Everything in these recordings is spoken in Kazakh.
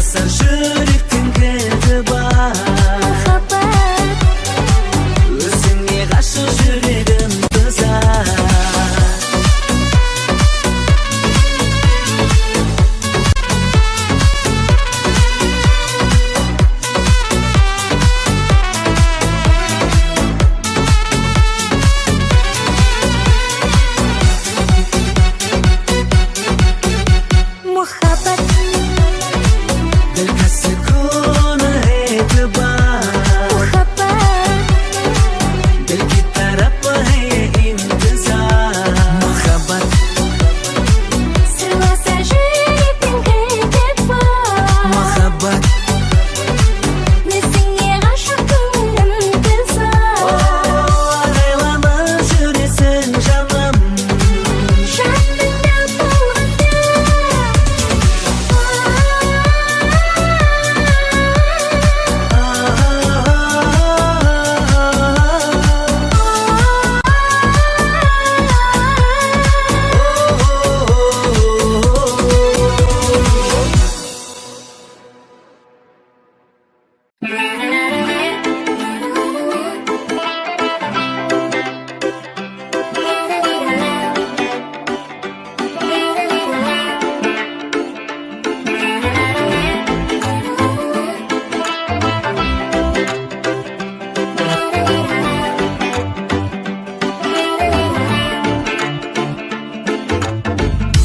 Sırlasar жүректің кілті бар Махаббат Өзіңе ғашық жүрегім қызар Махаббат Ділкасы күні етібар Махаббат Діл ки тарапы интизар Махаббат Сырласа жүректің кілті бар Махаббат Өзіңе ғашық көңілім қызар Ағайлама жүресің жаным Жанымда болғанда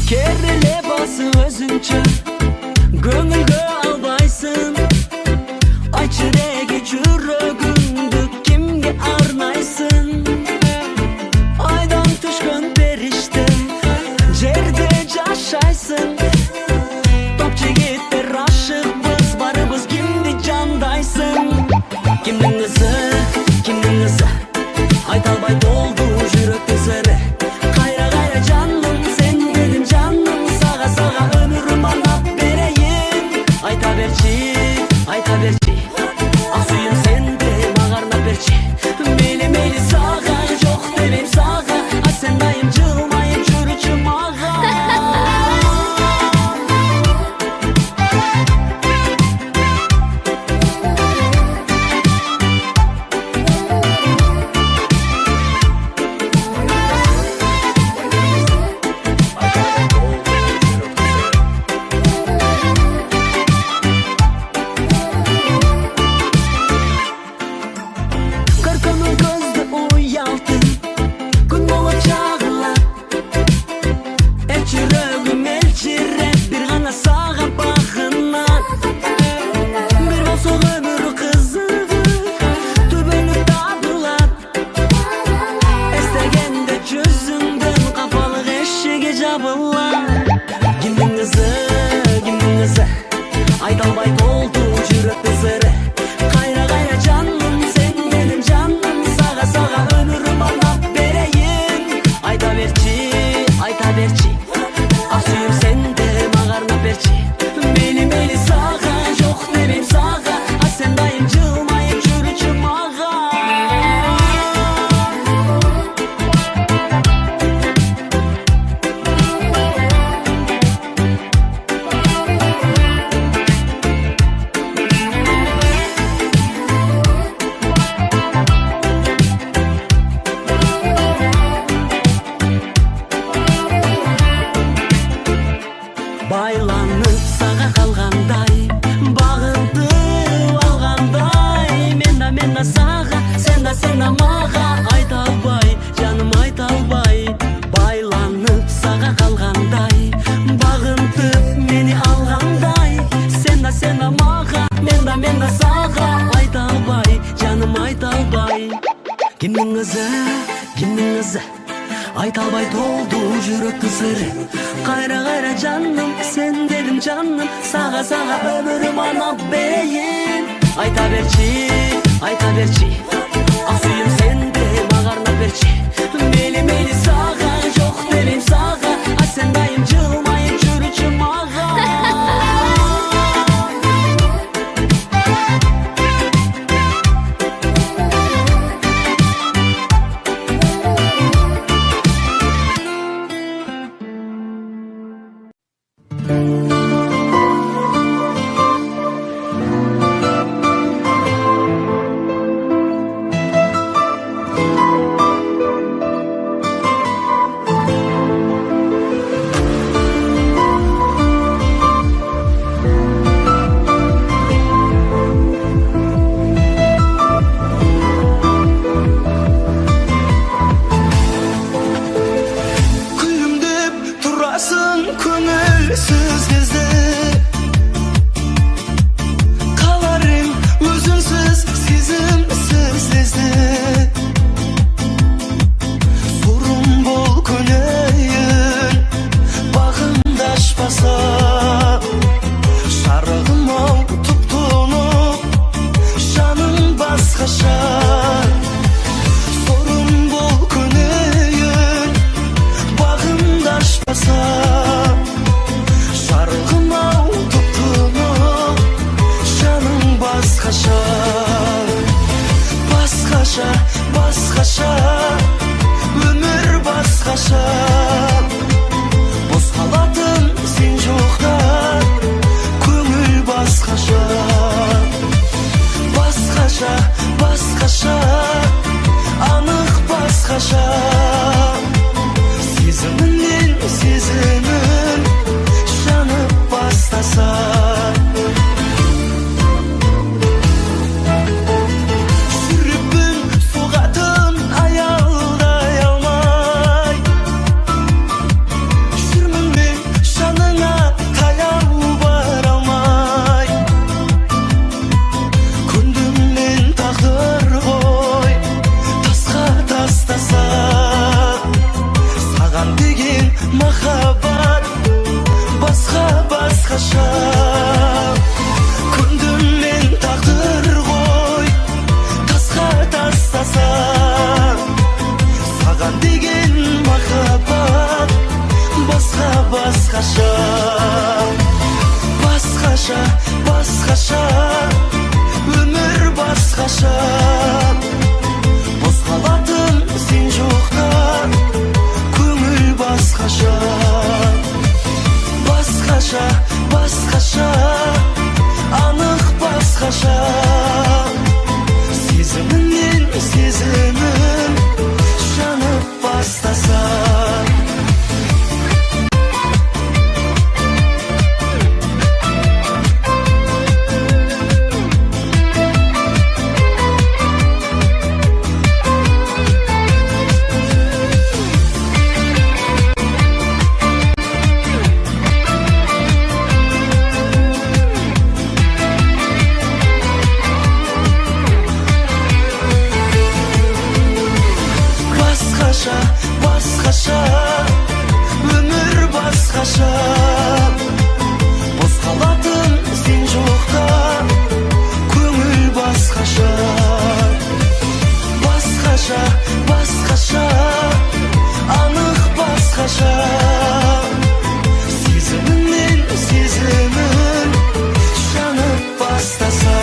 Керіле басы өзіңше Көңілге албайсың Айтшы неге жүрегіңді кімге арнайсың Айдан түшкен періште Жерде жашайсың Топ жігіттер ашықпыз барыбыз кімді жандайсың Кімнің қызы Айта албай толды жүректің сыры Қайра жаным сен дедің жаным Саға өмірім арнап берейін Айта берші Ақсүйім сен де маған арнап берші Мейлі саға жоқ демейм саға А сен дайым жылмайып жүруші маған Көркемің көзді ұялтын Күн болып жағылап Әр жүрегім елжіреп Бір ғана саған бағынат Бір болса өмір қызығы Түбіліп табылат Естегенде жүзіңдің Қапалық эшігі жабылат Кімнің қызы Айта албай толды жүректің сыры Қайра жаным сен менің жаным Саға өмірім арнап берейін Айта берші Ақсүйім сен де маған арнап берші Мейлі саға жоқ демейм саға А сен дайым жылмайып жүруші маған Байланып саға қалғандай Бағынтып алғандай Мен да саға Сен да маға Айта албай, жаным айта албай Байланып саға қалғандай Бағынтып мені алғандай Сен да маға Мен да саға Айта албай, жаным айта албай Кімнің қызы Айта албай толды жүректің сыры Қайра жаным сен дедің жаным Саға өмірім арнап берейін Айта берші Ақсүйім сен де маған арнап берші Мейлі саға жоқ демейм саға А сен дайым жылмайып жүруші маған басқаша, өмір басқаша. Қозғалатын сен жоқта, көңіл басқаша. Басқаша, басқаша, анық басқаша. Сезімің мен сезімім жанып бастаса. Басқаша, өмір басқаша. Қозғалатын сен жоқта, көңіл басқаша. Басқаша, басқаша, анық басқаша. Сезімің мен сезімім жанып бастаса.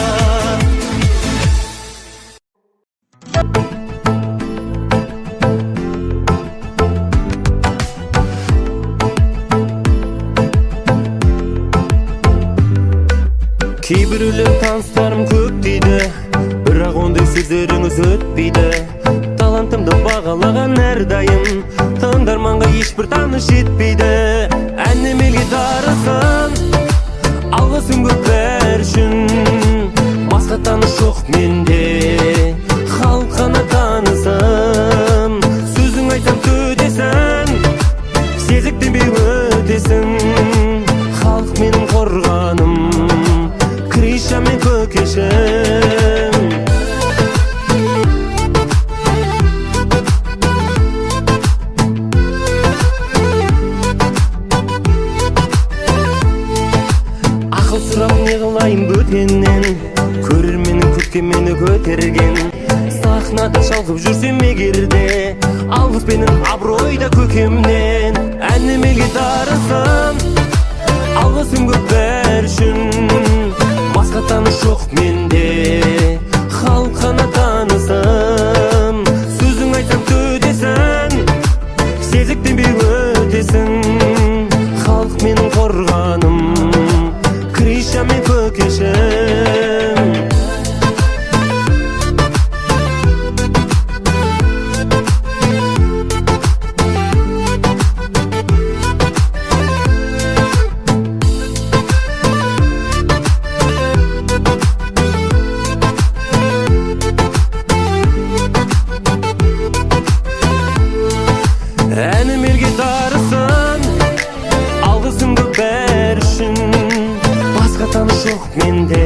Кейбіреулер таныстарым көп дейді, бірақ ондай сөздеріңіз өтпейді. Талантымды бағалаған әрдайым, тыңдарманға ешбір таныс жетпейді. Әнім елге дарысын, алғысым көп бәрі үшін. Басқа таныс жоқ менде, халық қана танысым. Сөзің айтсам төтесің, сезіктенбей өтесің. Халық менің қорғаным, Криша мен көкешім. Ақыл сұрап не қылайын бөтеннен, көрерменнің күткенмені көтерген. Сахнада шалқып жүрсем егерде, алғыспенен абыройда көкемнен. Әнім елге дарысын, алғысым көп бәрі үшін. Басқа таныс жоқ менде, халық қана танысым. Сөзің айтсам төтесің, сезіктенбей өтесің. Халық менің қорғаным, Криша мен көкешім. Әнім елге дарысын, алғысым көп бәрі үшін. Басқа таныс жоқ менде,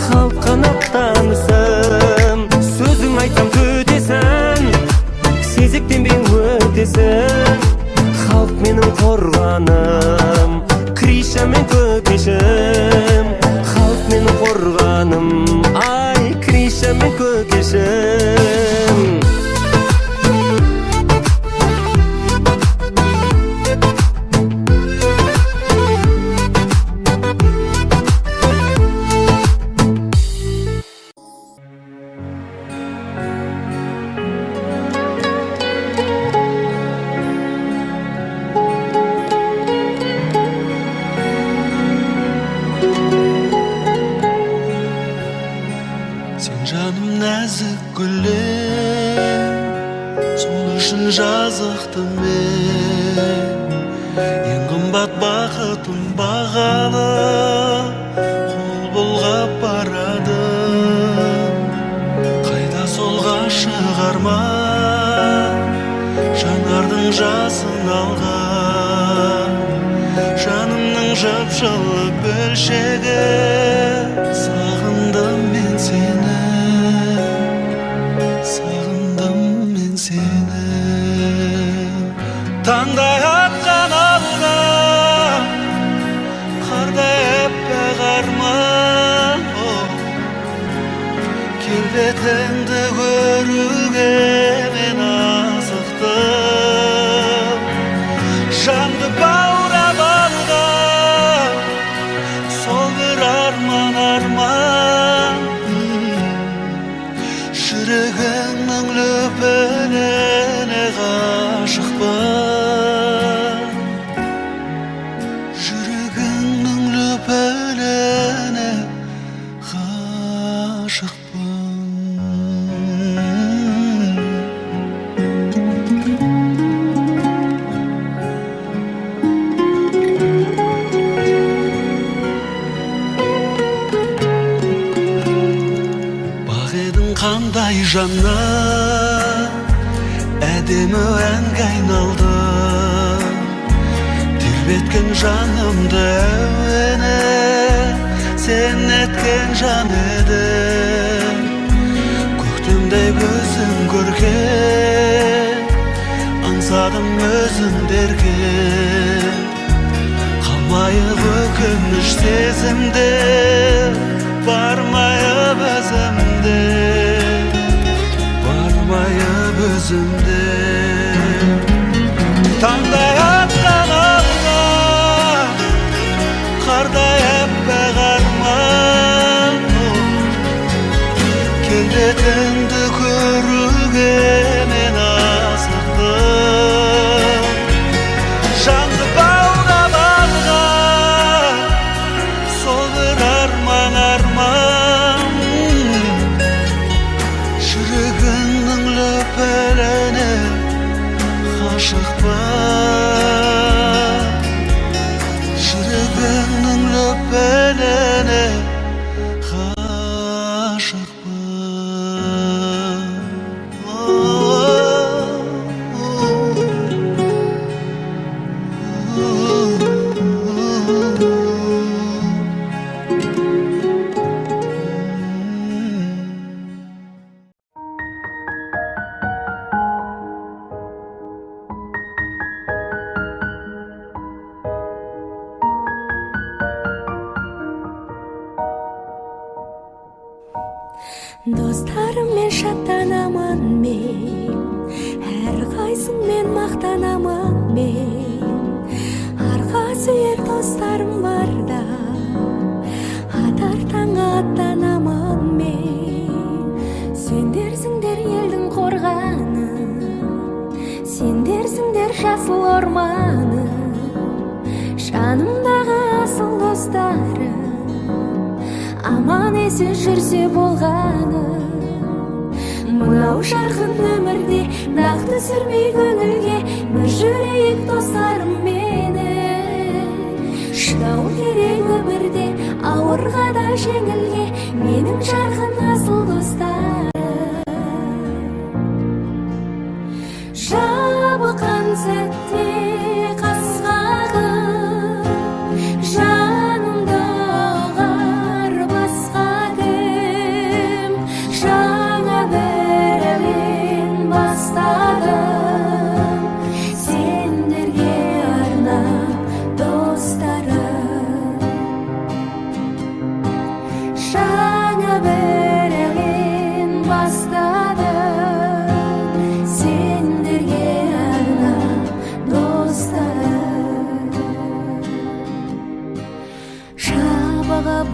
халық қана танысым. Сөзің айтсам төтесің, сезіктенбей өтесің. Халық менің қорғаным, Криша мен көкешім. Халық менің қорғаным, ай, Криша мен көкешім. Жаным нәзік гүлем, сол үшін жазықты мен. Ең қымбат бақытым бағалы, қол бұлғап барадым. Қайда сол ғашық арман, жанардың жасын алған. Жанымның жып-жылы бөлшегі, сағындым мен сені. Таңдай атқан алға, қардай әппақ арман. Келбетіңді көруге мен асықтым. Жанды баурап алған сол arman arman Жүрегіңнің лүпіліне ғашықпын Жүрегіңнің лүпіліне ғашықпын Қандай жанна әдемі әнге айналды тербеткен жанымды әуені сен еткен жан едің көктемдей көзің көрген аңсадым өзіңді еркен қалмайық өкініш сезімде бармайып өзімде бармайып өзімде таңдай атқан алға қардай әппақ арман келбетіңді көруге мен асықтым жанды баурап алған сол бір арман арман жүрегіңнің лүпіліне ғашықпын жүрегіңнің лүпіліне Достарыммен шаттанамын мен әрқайсыңмен мақтанамын мен арқа сүйер достарым барда атар таңға аттанамын мен сендерсіңдер елдің қорғаны сендерсіңдер жасыл орманы жанымдағы асыл достарым аман есен жүрсе болғаны мынау жарқын өмірде дақ түсірмей көңілге бір жүрейік достарым мені шыдау керек өмірде ауырға да жеңілге менің жарқын асыл достарым жабыққан сәтте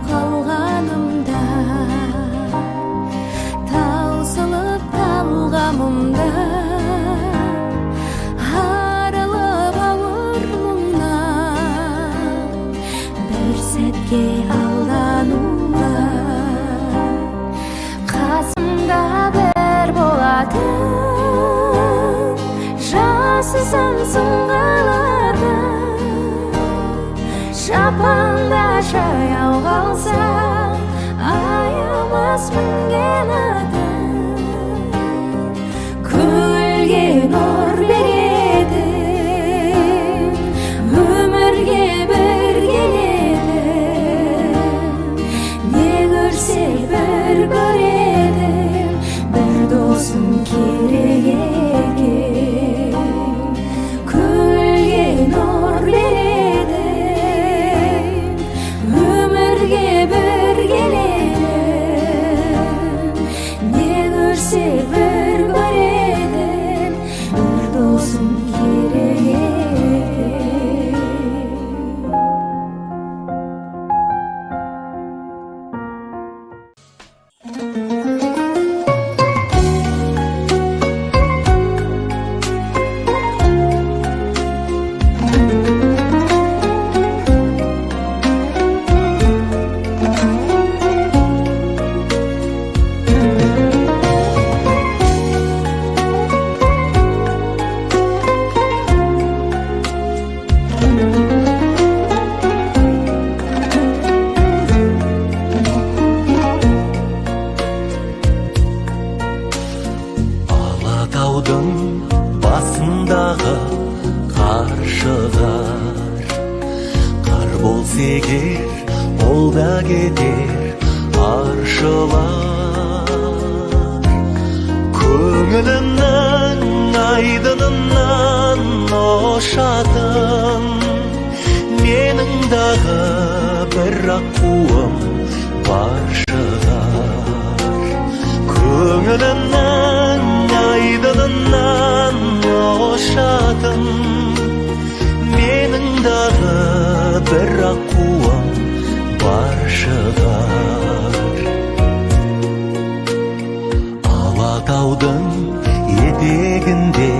қалғанымда таусылып талғамымда арылып ауыр мұңнан бір сәтке алдануға қасымда бір болатын жасысамсың қалатын жапанда жаяу қалсам аямас мінген атым көңілге нұр беретін өмірге бір келетін не көрсе бір көретін бір досым керек екен көңілге нұр беретін өмірге бір келетін не көрсе бір көретін бір досым керек. кетер аршылар. Көңілімнің айдынынан ошатын, менің дағы бір аққуым бар шығар. Көңілімнің айдынынан ошатын, менің дағы бір аққуым бар шығар. Алатаудың етегінде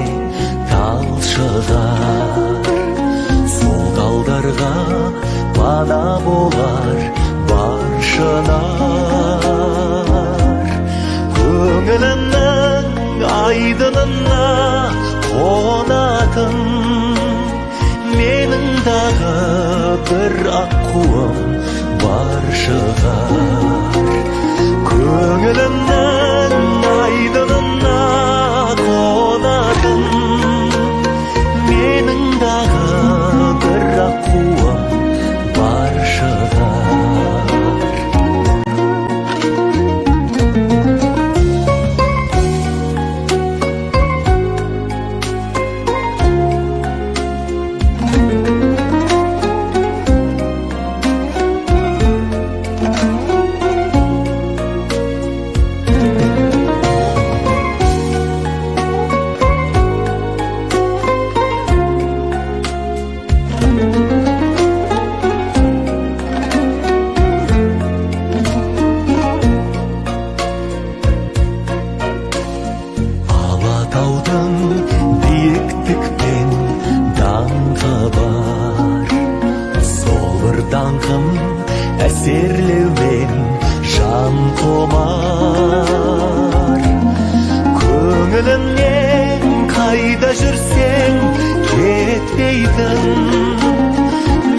тал шығар, сол талдарға пана болар бар шынар. Көңілімнің айдынына қонатын, менің дағы бір аққуым бар шығар. Көңілімнің айдынына қонатын, менің дағы бір аққуым бар шығар. Алатаудың биіктікпен даңқы бар, сол бір даңқым әсерлеумен жан құмар. Көңілімнен қайда жүрсең кетпейтін,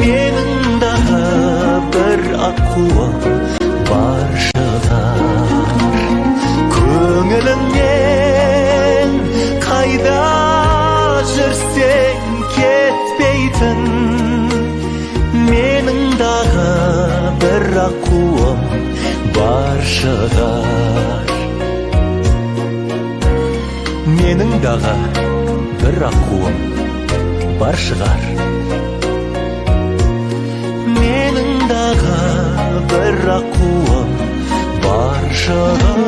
менің дағы бір аққуым бар шығар. Көңілімнен қайда жүрсең кетпейтін, менің дағы бір аққуым бар шығар. Менің дағы бір аққуым бар шығар. Менің дағы бір аққуым бар шығар.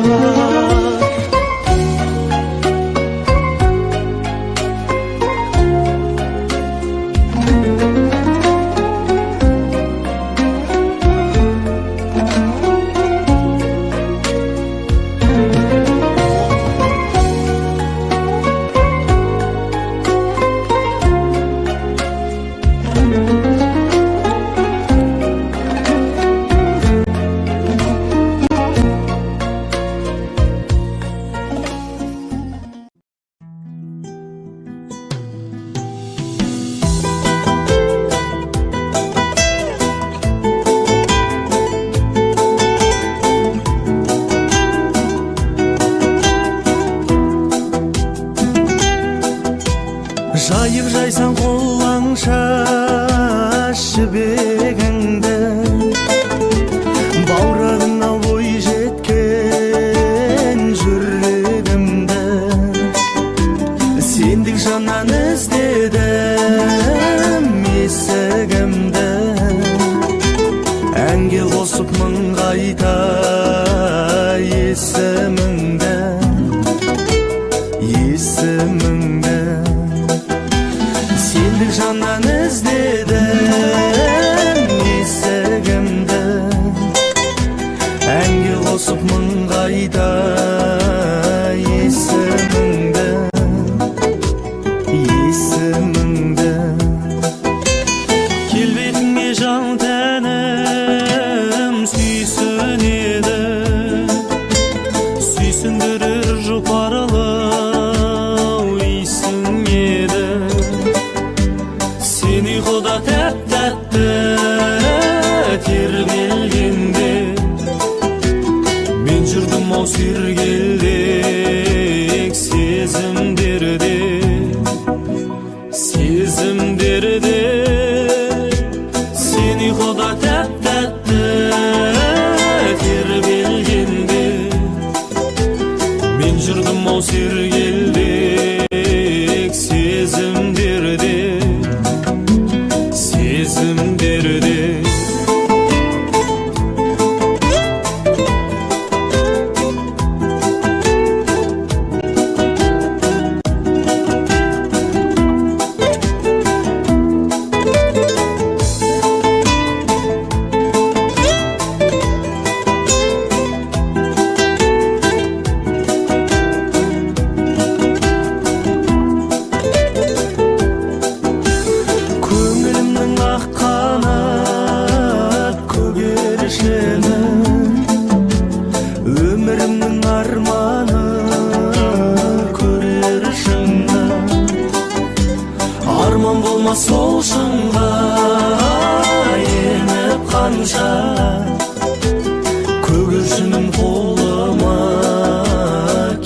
Жайып жайсан қолаңша жібегіңді, баурағына ой жеткен жүрегімді. Сендік жаннан іздедім есігімді, әнге қосып мың қайта есіміңді, есіміңді. Сендік жаннан іздедім есігімді, әнге қосып мың қайта есіміңді, есіміңді. Келбетіңе жан тәнім сүйсінеді, сүйсіндірер жұпарылау иісің еді. Сен ұйқыда тәп-тәтті тербелгенде, мен жүрдім ау сүйреген сергелдек сезімдерде өмірімнің арманы көрер шыңда арман болмас сол шыңға еніп қанша көгершінім қолыма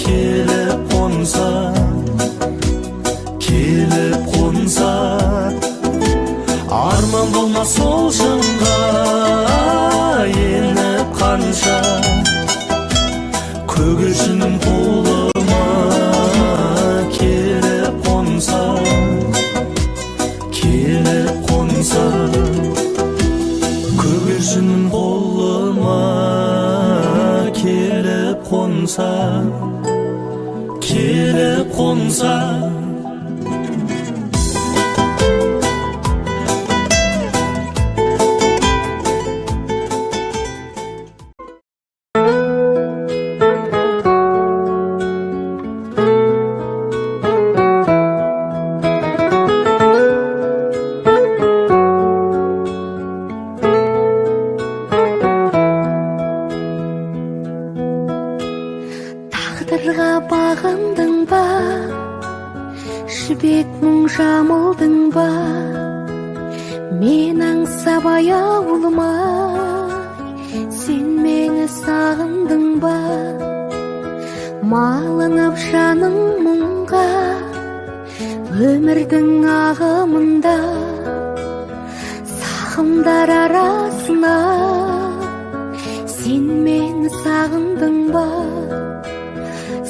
келіп қонса арман болмас сол шыңға еніп қанша көгершінім қолыма келіп қонса көгершінім қолыма келіп қонса Тағдырға бағындың ба, жібек мұң жамылдың ба, мен аңсап аяулымай, сен мені сағындың ба, малынып жаның мұңға, өмірдің ағымында, сағымдар арасына, сен мені сағындың ба,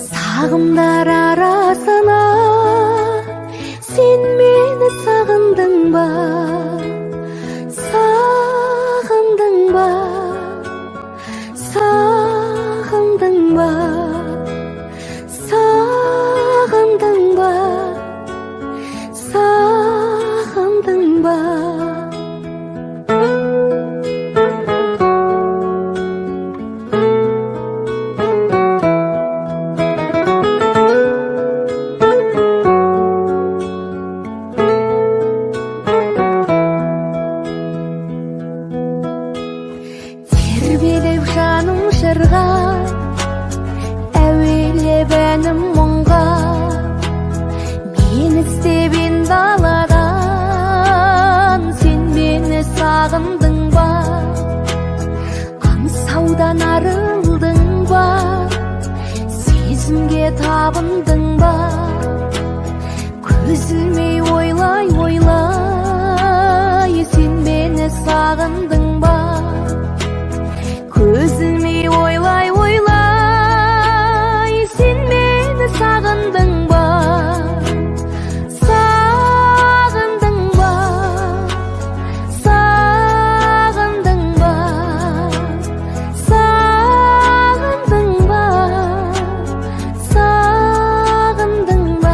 сағымдар арасына сен мені сағындың ба, сағындың ба, сағындың ба, сағындың ба, сағындың ба. Тербеліп жаным жырға, әуелеп әнім мұңға, мен іздеген даладан сен мені сағындың ба, аңсаудан арылдың ба, сезімге табындың ба, көзілмей ойлай сен мені сағындың ба, көзілмей ойлай сен мені сағындың ба, сағындың ба, сағындың ба, сағындың ба, сағындың ба,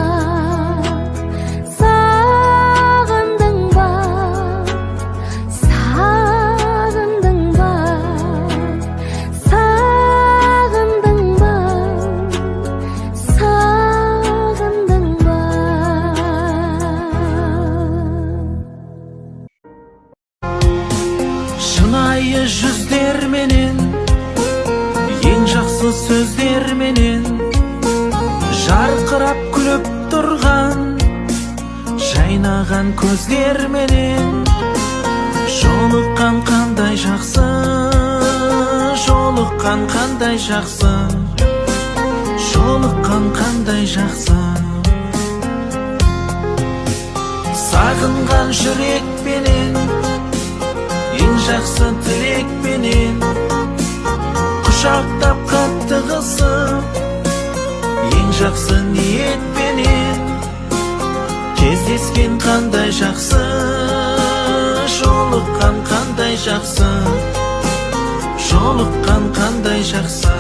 сағындың ба, сағындың ба, сағындың ба, сағындың ба. шынайы жүздерменен ең жақсы сөздерменен жарқырап күліп тұрған жайнаған көздерменен жолыққан қандай жақсы, жолыққан қандай жақсы, жолыққан қандай жақсы, сағынған жүрекпенен ең жақсы тілекпенен құшақтап қатты қысып ең жақсы жолыққан қандай жақсы.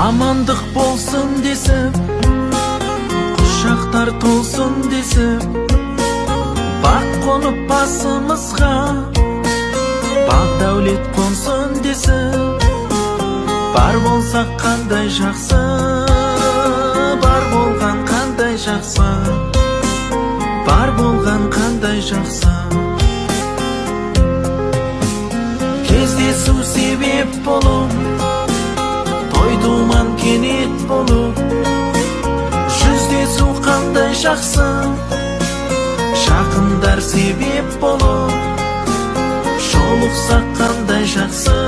Амандық болсын десіп, құшақтар толсын десіп, бақ қонып басымызға, бақ дәулет қонсын десіп, бар болсақ қандай жақсы, бар болған қандай жақсы, бар болған қандай жақсы. Кездесу себеп болып, той-думан кенет болып, жүздесу қандай жақсы, жақындар себеп болып, жолықсақ қандай жақсы,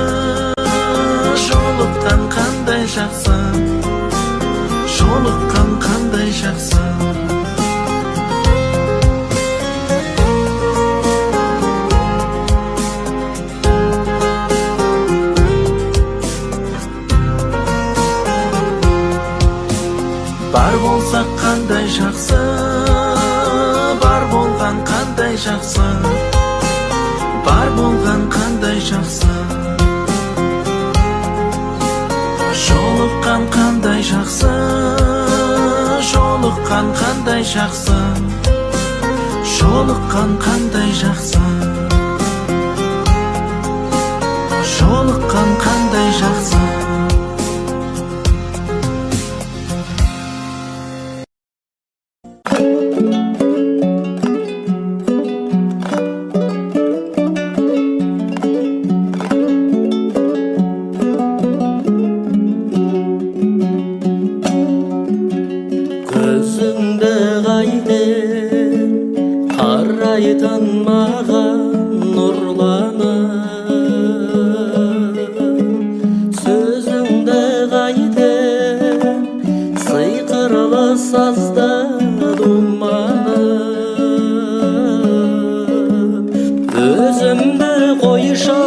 жолыққан қандай жақсы, жолыққан қандай жақсы. Бар болсақ қандай жақсы, бар болған қандай жақсы, бар болған қандай жақсы. Жолыққан қандай жақсы, жолыққан қандай жақсы, жолыққан қандай жақсы, жолыққан қандай жақсы. Көзіңді қайден қарайтын маған нұрланып, сөзіңді қайден сиқырлы сазда думанып, өзімді қойшай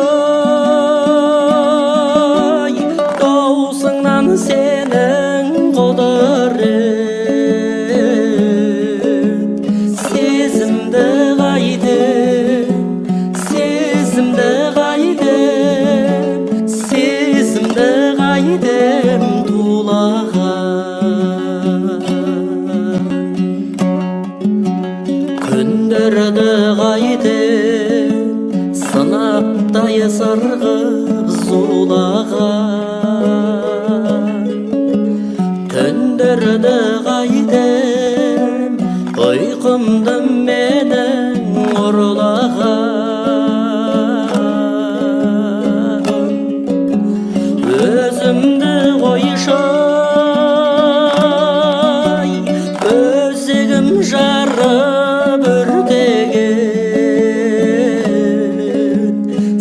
даусыңнан сенің құдірет. Күндерді қайден сынаптай сырғып зулаған, түндерді қайден ұйқымды менің ұрлаған, өзімді қойшай өзегім жарып өртеген,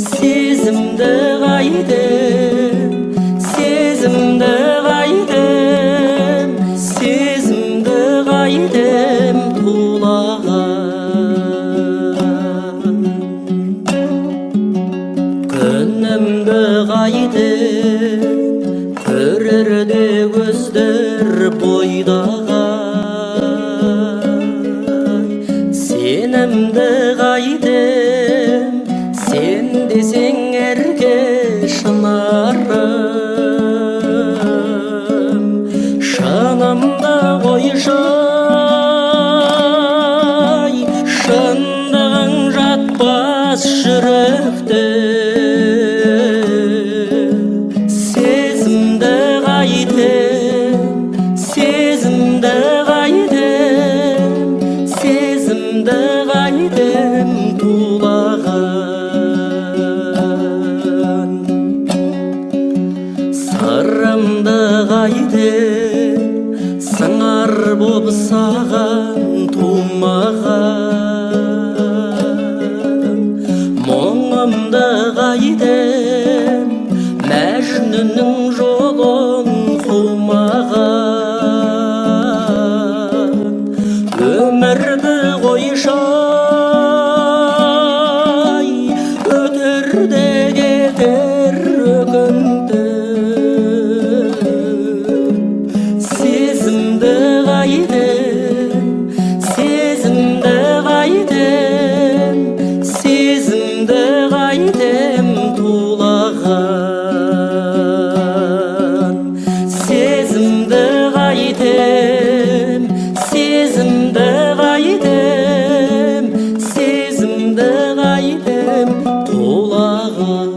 сезімді қайден, сезімді қайден, сезімді қайден тулаған, күнімді қайден көрерде көздер бойдаған, сенімді қайден, сен десең ерке шынарым, шынымды қойшай, шындығың жатпас жүректе, сезімді қайден, сезімді қайден, сезімді қайден тулаған, сырымды қайден сыңар боп саған тумаған, мұңымды қайден мәжнүннің жолын қумаған. Сезімді қайтем, сезімді қайтем, сезімді қайтем тулаған.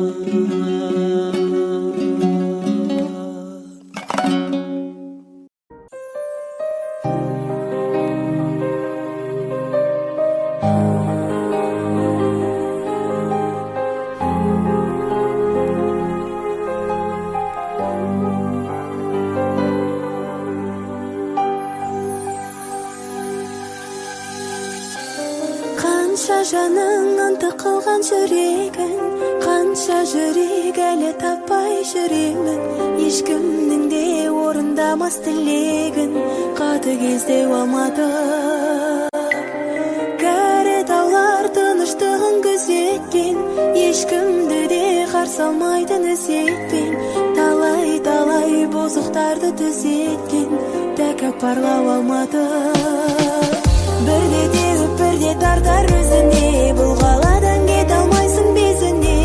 Қанша жаның ынтық қылған жүрегін, қанша жүрек әлі таппай жүремін. Ешкімнің де орындамас тілегін, қатыгездеу алмады. Кәрі таулар тыныштығын күзеткен, ешкімді де қарсы алмайтын ізетпен. Талай бұзықтарды түзеткен, тәкаппарлау алмады. Бірде теуіп бірде тартар өзіне, бұл қаладан кете алмайсың безіне.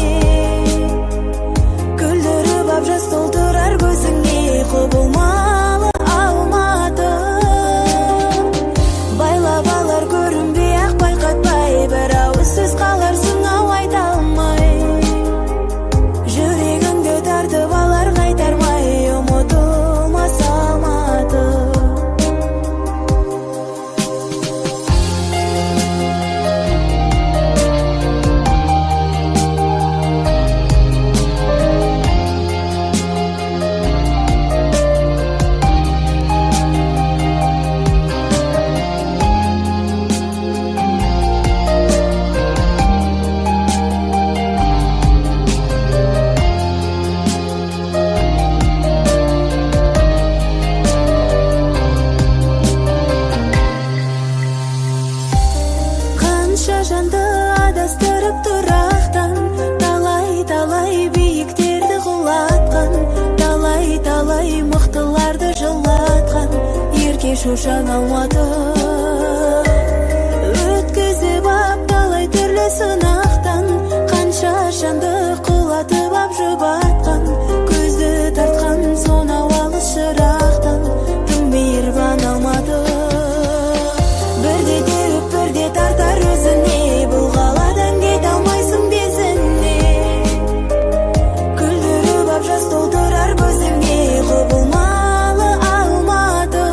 Күлдіріп ап жас толтырар көзіңе, құбылмалы алматы. Байлап алар көрінбей ақ байқатпай, бір ауыз сөз қаларсың ау айта алмай. Жүрегіңді тартып алар қайтармай, ұмытылмас алматы. Қанша жанды адастырып тұрақтан, талай биіктерді құлатқан, талай мықтыларды жылатқан, ерке шошаң алматы. Өткізіп ап талай түрлі сынақтан, қанша жанды құлатып ап жұбатқан, көзді тартқан сонау алыс шырақтан, тым мейірбан алматы. Бірде теуіп бірде тартар өзіне, бұл қаладан кете алмайсың безіне. Күлдіріп ап жас толтырар көзіңе, құбылмалы алматы.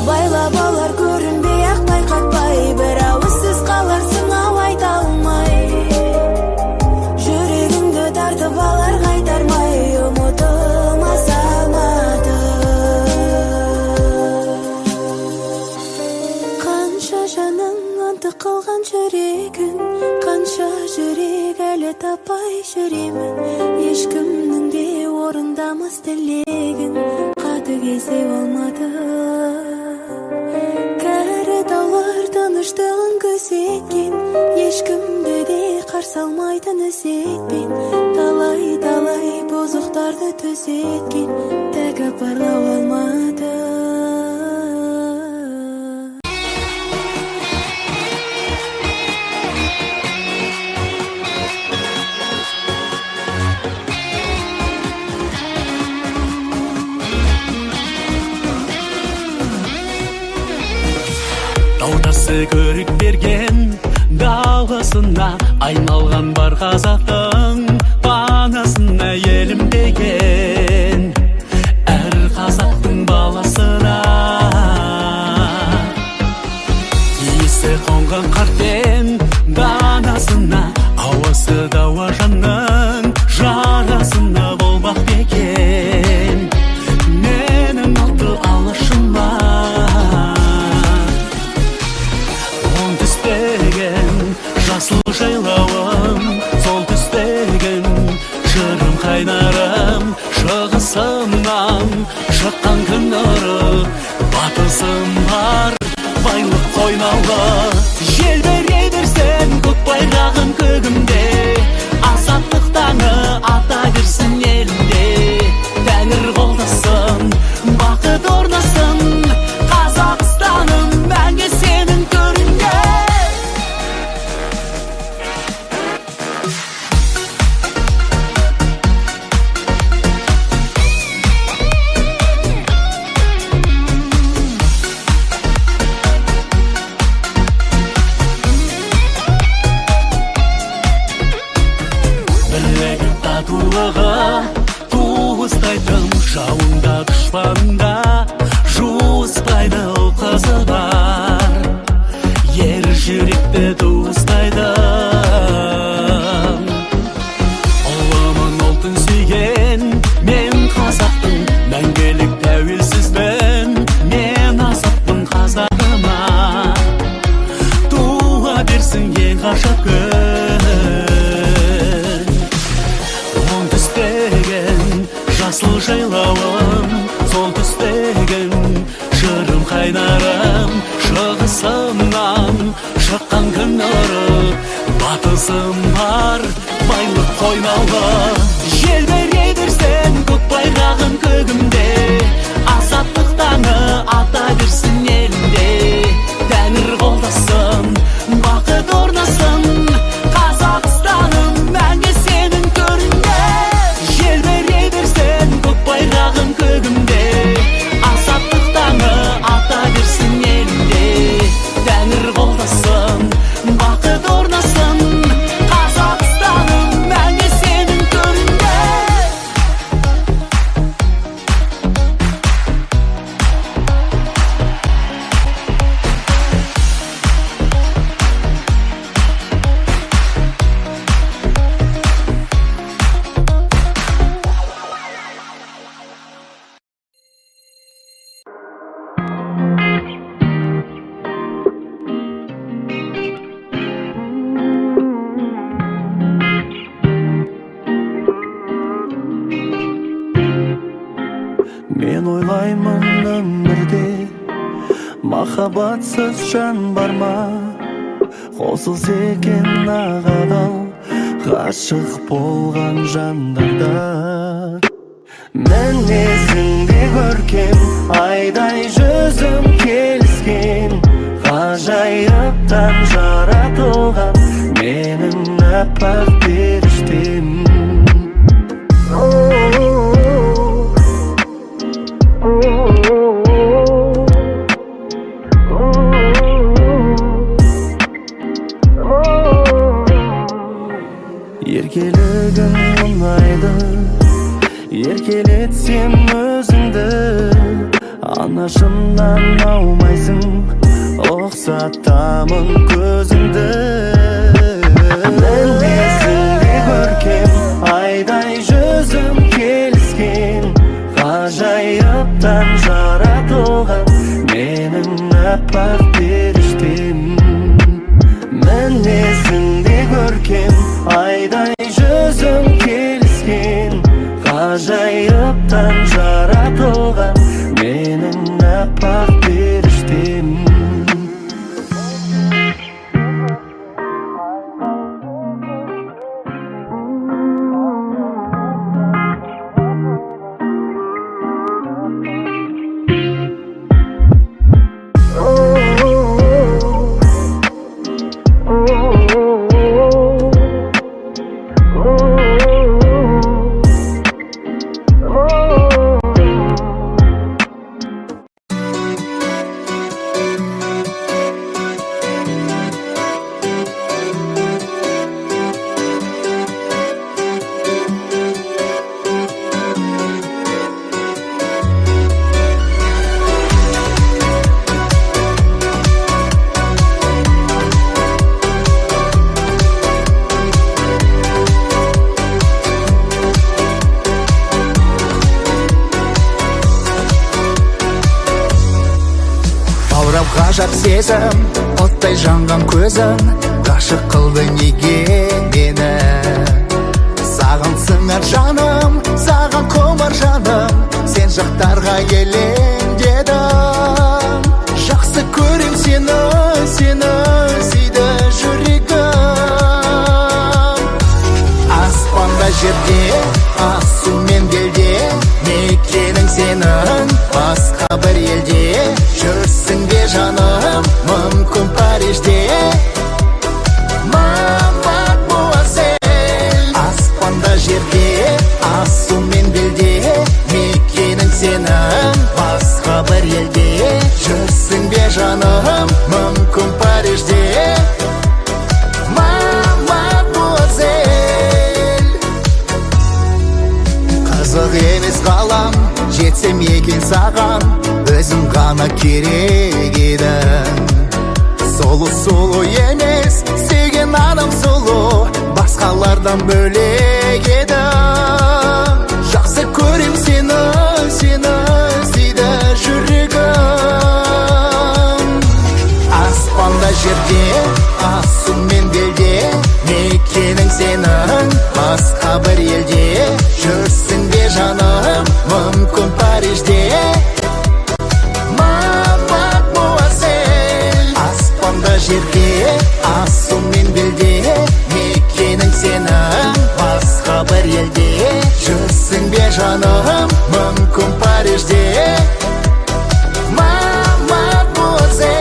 Байлап алар көрінбей ақ байқатпай, бір ауыз сөз қаларсың ау айта алмай. Жүрегіңді тартып алар қайтармай, ұмытылмас алматы. Қанша жаның ынтық қылған жүрегін, қанша жүрек әлі таппай жүремін. Ешкімнің де орындамас тілегін, қатыгездеу алмады. Кәрі таулар тыныштығын күзеткен, ешкімді де қарсы алмайтын ізетпен. Талай бұзықтарды түзеткен, тәкаппарлау алмады. Таудасы көрік берген даласына, айналған бар қазақтың панасына елім деген. Әр қазақтың баласына иісі қонған қартен данасына, ауасы дауа жанның жарасына болмақ бекен. Менің алты алашыма жасыл жайлауым, сол түстеген жырым қайнарым, шығысымнан шыққан күн нұры, батысым бар байлық қойнаулы. Жел бере берсін көк байрағын көгімде, азаттық таңы ата берсін елімде. Тәңір қолдасын, бақыт орнасын, Қазақстаным мәңгі сенің төрінде. аспанға жуыспайды ол қызы бар ер жүректі туыстайды ұлымын ұлтын сүйген мен қазақтың мәңгілік тәуелсізбін мен азатпын қазағыма туа берсін ең ғажап күн оңтүстеген жасыл жайлауым сол түстеген жырым қайнарым шығысымнан шыққан күн нұры батысым бар байлық қойнаулы желбірей берсін көк байрағым көгімде азаттық таңы ата берсін елінде тәңір қолдасын бақыт орнасын қазақстаным мәңгі сенің төрінде желбірей берсін көк байрағым көгімде азаттық таңы ата берсін елінде тәңір қолдасын бақыт орнасын қазақстаным мәңгі сенің төрінде Мен ойлаймын өмірде махаббатсыз жан бар ма қосылс екен ағадал ғашық болған жандарда мінезіңде көркем айдай жүзім келіскен ғажайыптан жаратылған менің аппақ періштем еркелігің ұнайды еркелетсем өзіңді анашымнан аумайсың ұқсатамын көзіңді мінезіңде көркем айдай жүзім келіскен ғажайыптан жаратылған менің аппақ періштем мінезіңде көркем айдай жүзім келіскен ғажайыптан жаратылған менің аппақ періштем ғажап сезім оттай жанған көзің ғашық қылды неге мені саған сыңар жаным саған құмар жаным сен жақтарға елеңдедім жақсы көрем сені сүйді жүрегім аспанда жерде асу мен белде мекенің сенің басқа бір елде жүрсің бе жаным мүмкін Парижде мадемуазель аспанда жерде асу мен белде мекенің сенің басқа бір елде жүрсің бе жаным мүмкін Парижде мадемуазель қызық емес ғалам етсем екен саған, өзің ғана керек едің. Сұлу емес, сүйген адам сұлу, басқалардан бөлек еді. Жақсы көрем сені, сені іздейді жүрегім. Аспанда жерде, асу мен белде, мекенің сенің басқа бір елде. Жүрсің бе жаным, мүмкін Парижде. Мадемуазель, аспанда жерде, асу мен белде, мекенің сенің басқа бір елде. Жүрсің бе жаным, мүмкін Парижде. Мадемуазель.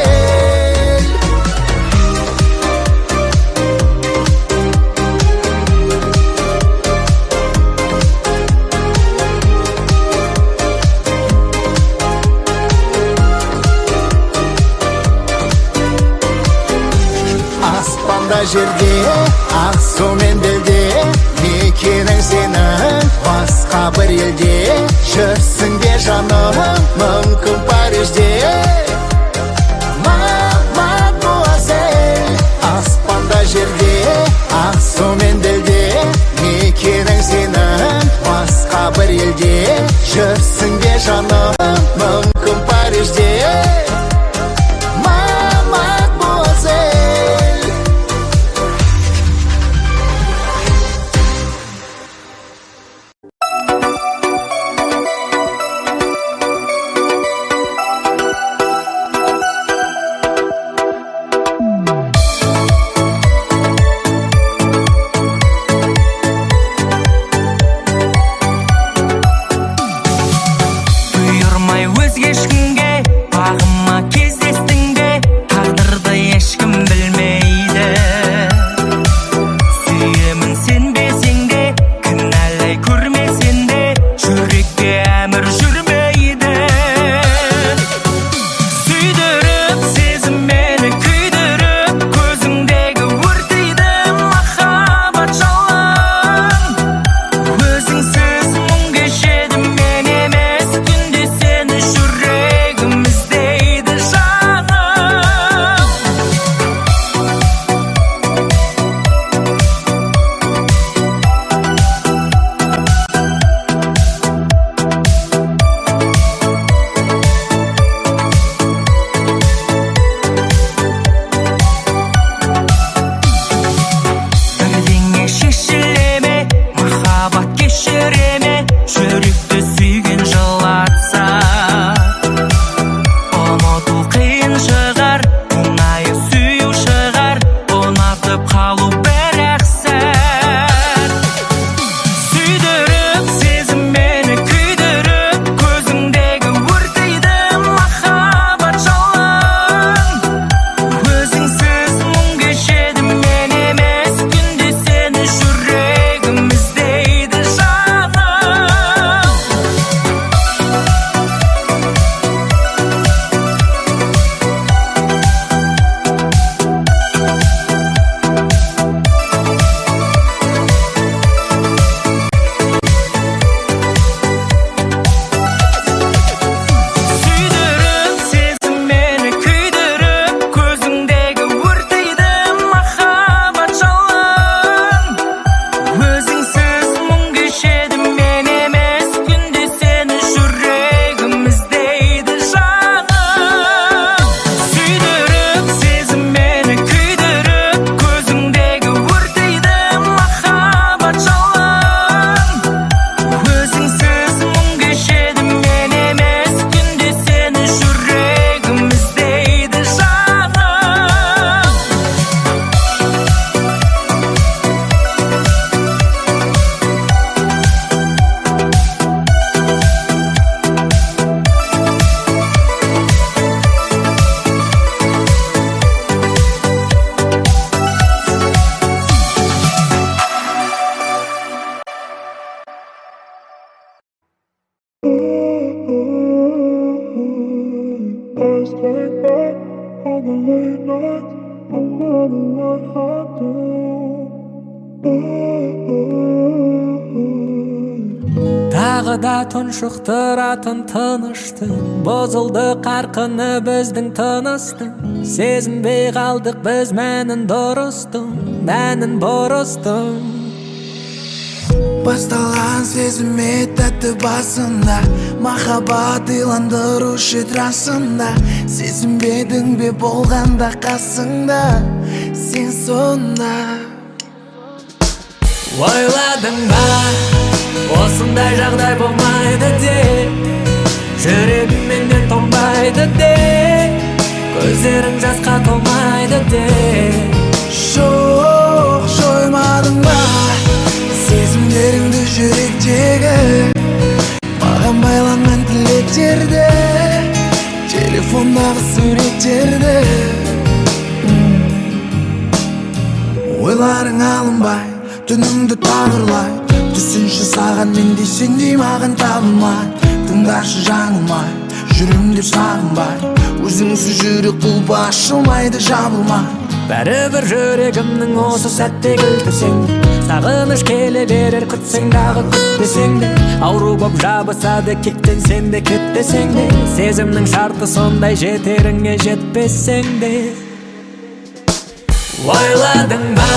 Аспанда жерде, асу мен белде, мекенің сенің басқа бір елде. Жүрсің бе жаным, мүмкін Парижде. Мадемуазель, аспанда жерде, асу мен белде, мекенің сенің басқа бір елде. Жүрсің бе жаным, мүмкін Парижде. Бұйырмай өзге ешкімге, бағыма кездестің бе, тағдырды ешкім білмейді. Сүйемін сенбесең де, кінәлай көрмесең де, жүрекке әмір жүрмейді. Сүйдіріп сезіммені күйдіріп, көзіңдегі өртейді махаббат жалын. Өзіңсіз мұң кешеді мен емес, күнде сені жүрек. тағы да тұншықтыратын тыныштың бұзылды қарқыны біздің тыныстың сезінбей қалдық біз мәнін бұрыстың басталған сезіме тәтті басында махаббат иландырушы трасында сезінбедің бе болғанда қасыңда сен сонда ойладың ба осындай жағдай болмайды деп жүрегім менен тоңбайды деп көздерің жасқа толмайды деп жоқ жоймадың ба сезімдеріңді жүректегі маған байланған тілектерді телефондағы суреттерді ойларың алынбай түніңді тағырлай түсінші саған мен де сендей маған табылмай тыңдаршы жаңылмай жүрем деп сағынбай өзіңсіз жүрек құлпы ашылмайды жабылмай бәрібір жүрегімнің осы сәтте кілтісең сағыныш келе берер күтсең дағы күтпесең де ауру боп жабысады кектенсең де кетпесең де сезімнің шарты сондай жетеріңе жетпесең де ойладың ба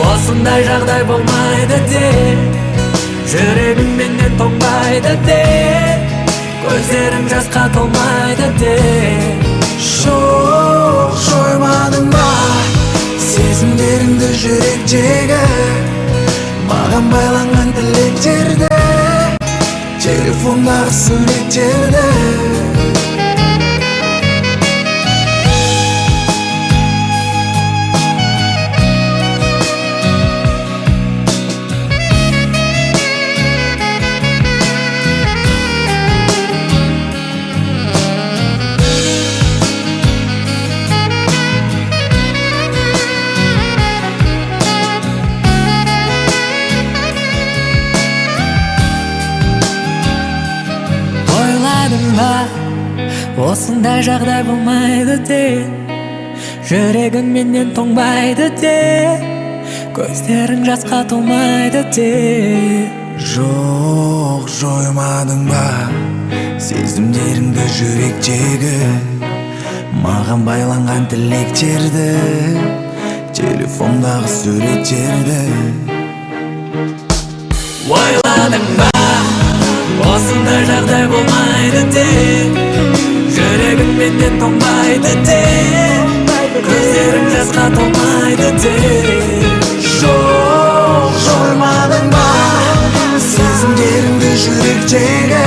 осындай жағдай болмайды деп жүрегім менен тоңбайды деп көздерің жасқа толмайды деп жоқ жоймадың ба сезімдеріңді жүректегі маған байланған тілектерді телефондағы суреттерді осындай жағдай болмайды деп жүрегім менен тоңбайды деп көздерің жасқа толмайды деп жоқ жоймадың ба сезімдеріңді жүректегі маған байланған тілектерді телефондағы суреттерді ойладың ба осындай жағдай болмайды деп жүрегім менен тоңбайды деп көздерің жасқа толмайды деп жоқ жоймадың ба сезімдеріңді жүректегі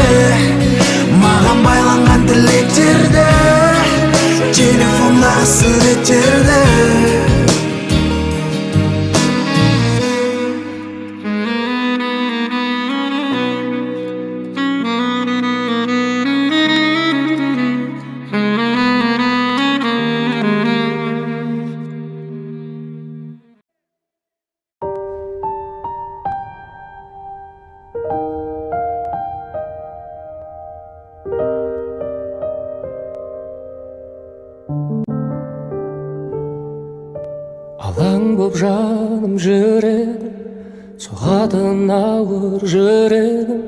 маған байланған тілектерді телефондағы суреттерді алаң боп жаным жүрегім соғатын ауыр жүрегім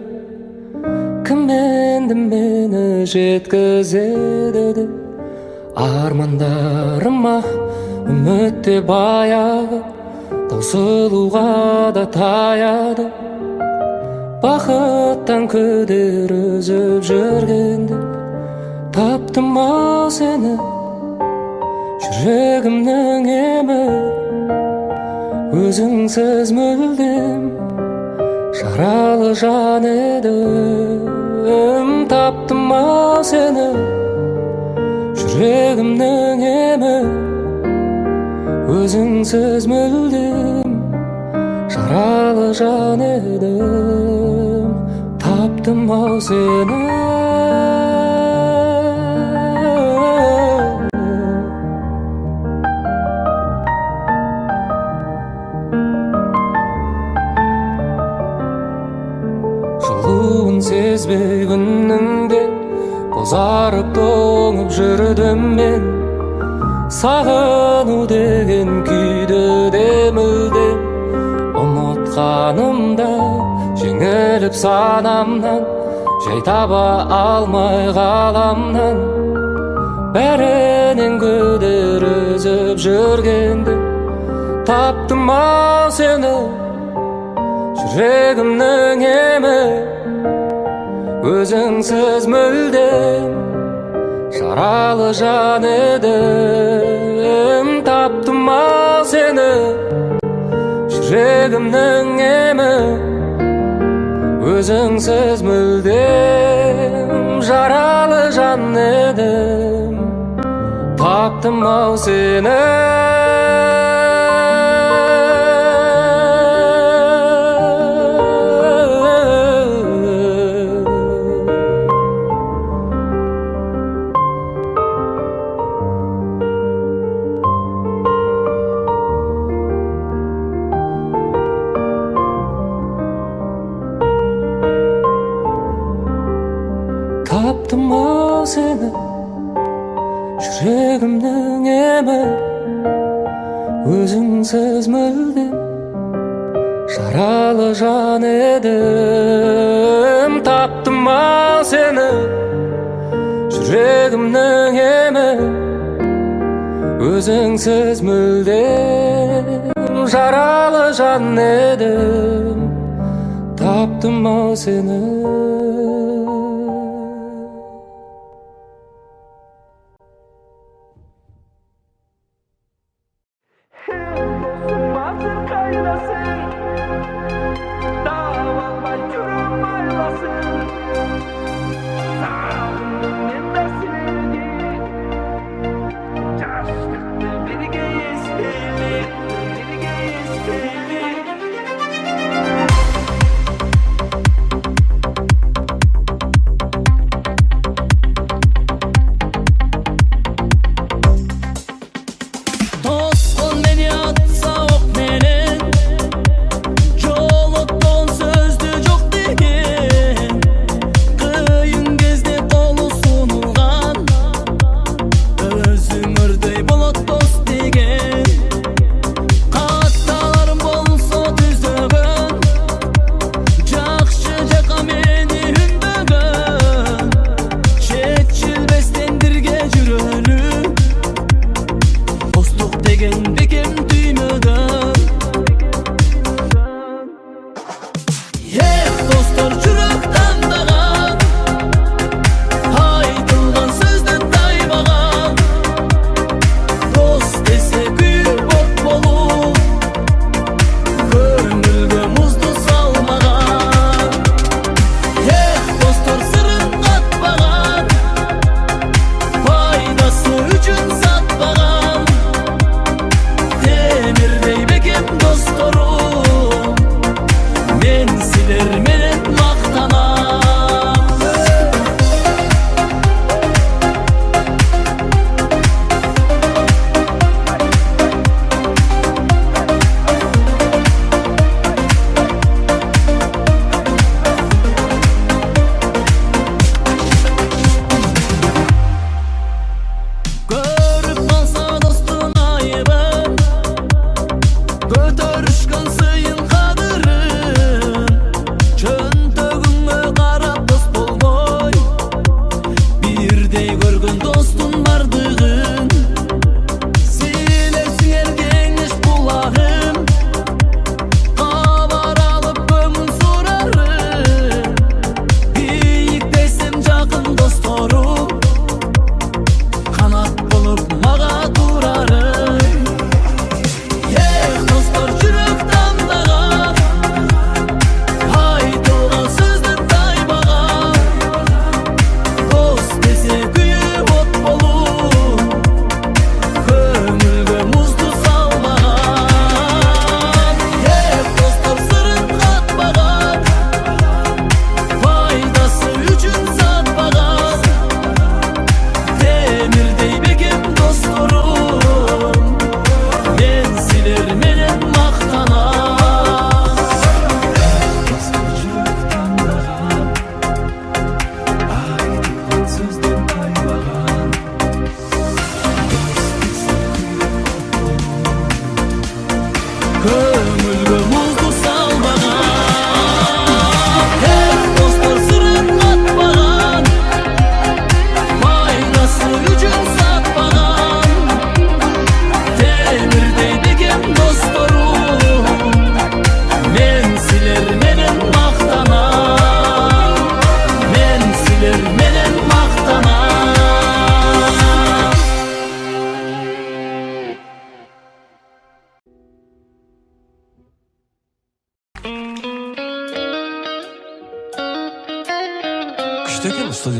кім енді мені жеткізеді деп армандарыма үміт деп аяғы таусылуға да таяды бақыттан күдер үзіп жүргенде таптым ау сені жүрегімнің емі өзіңсіз мүлдем жаралы жан едім таптым ау сені жүрегімнің емі өзіңсіз мүлдем жаралы жан едім таптым ау сені сезбей күніңде бозарып тоңып жүрдім мен сағыну деген күйді де мүлдем ұмытқанымда жеңіл Егіліп санамнан жай таба алмай ғаламнан бәрінен көдер үзіп жүргенде таптым ау сені жүрегімнің емі өзіңсіз мүлдем жаралы жан едім таптым ау сені жүрегімнің емі өзіңсіз мүлдем жаралы жан едім таптым ау сені таптым ау сені жүрегімнің емі өзіңсіз мүлдем жаралы жан едім таптым ау сені жүрегімнің емі өзіңсіз мүлдем жаралы жан едім таптым ау сені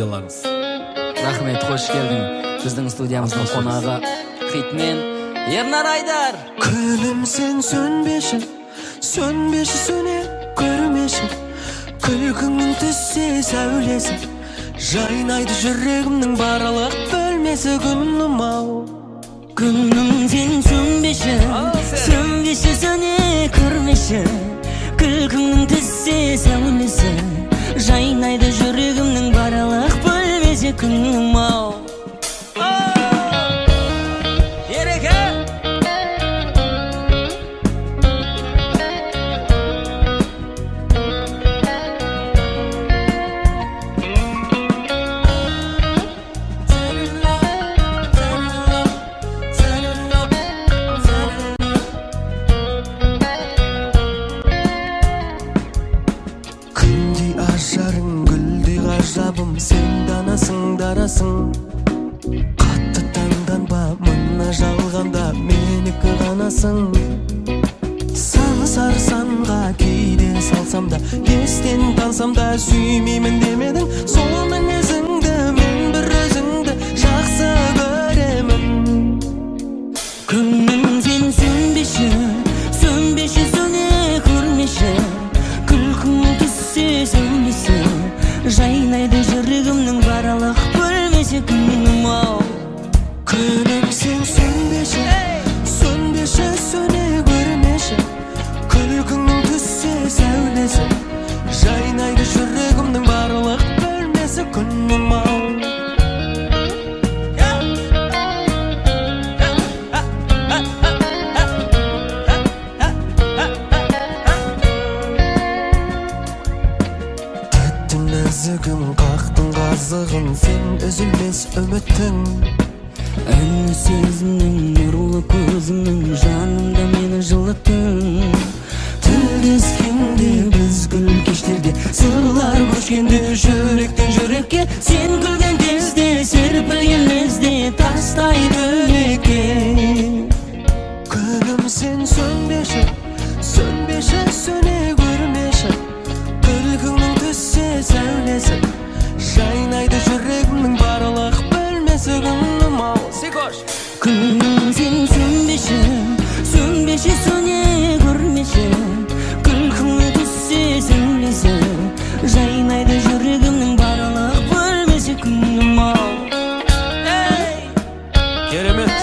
студияларыңыз. Рахмет, қош келдің. Біздің студиямыздың қонағы хитмен Ернар Айдар. Күнім сен сөнбеші, сөнбеші сөне көрмеші. Күлкіңнің түссе сәулесі, жайнайды жүрегімнің барлық бөлмесі. Күнім ау, Күнім сен сөнбеші, сөнбеші сөне көрмеші. Күлкіңнің түссе сәулесі, жайнайды жүрегімнің барлық бөлмесі. Күнім ау. күндей ажарың гүлдей ғажабым, сен данасың дарасың. Қатты таңданба, мына жалғанда менікі ғанасың. Саны сарсанға кейде салсам да, естен тансам да, сүймеймін демедің сол мінезіңді. Мен бір өзіңді жақсы көремін. Күнім сен сөнбеші, сөнбеші сөне көрмеші. Күлкің түссе сәулесі, жайнайды жүрегімнің барлық бөлмесі. Күнім ау. Күнім сен сөнбеші, сөнбеші сөне көрмеші. Күлкіңнің түссе сәулесі, жайнайды жүрегімнің барлық бөлмесі. Күнім ау. Тәтті нәзігім, қақтың қазығын, сен үзілмес үміттің. Әні сезімнің, нұрлы көзіңнің, жанымда мені жылыттың. Тілдескенде біз гүл кештерде, сырлар көшкенде жүректен жүрекке. Сен күлген кезде, серпілген лезде, тастайды үлекке. Күнім сен сөнбеші, сөнбеші сөне көрмеші. Күлкіңнің түссе сәулесі, жайнайды жүрегімнің барлық бөлмесі. Күнім ау. Күнім сен сөнбеші, сөнбеші сөне көрмеші. Күлкің түссе сәулесі, жайнайды жүрегімнің барлық бөлмесі. Күнім ау. Керемет.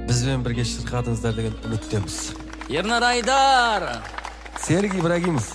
Бізбен бірге шырқадыңыздар деген үміттеміз. Ернар Айдар. Серік Ибрагимов.